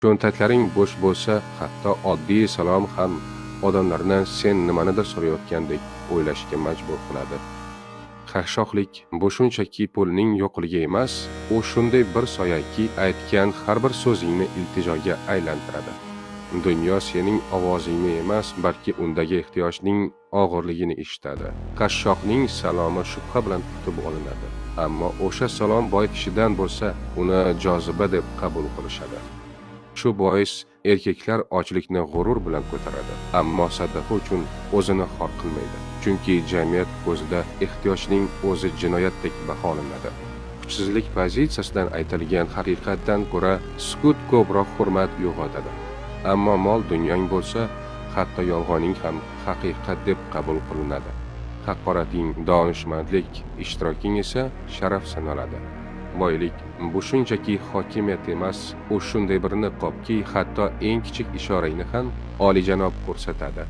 Cho'ntatlaring bo'sh bo'lsa, hatto oddiy salom ham odamlarni sen nimanidir so'rayotgandek o'ylashga majbur qiladi. Qashshoqlik bu shunchaki pulning yo'qligi emas, u shunday bir soyaki aytgan har bir so'zingni iltijoga aylantiradi. Dunyo sening ovozingni emas, balki undagi ehtiyojning og'irligini eshitadi. Qashshoqning salomi shubha bilan kutib olinadi, ammo o'sha salom boy kishidan bo'lsa, uni joziba deb qabul qilishadi. Shu bois erkaklar ochlikni g'urur bilan ko'taradi, ammo sadaqa uchun o'zini xor qilmaydi. Chunki jamiyat ko'zida ehtiyojning o'zi jinoyatdek baholanadi. Kuchsizlik pozitsiyasidan aytilgan haqiqatdan ko'ra sukut ko'proq hurmat uyg'otadi. Ammo mol dunyong bo'lsa, hatto yolg'oning ham haqiqat deb qabul qilinadi. Haqorating donishmandlik, ishtiroking esa sharaf sanaladi. Boylik bu shunchaki hokimiyat emas, u shunday bir niqobki, hatto eng kichik ishorangni ham olijanob ko'rsatadi.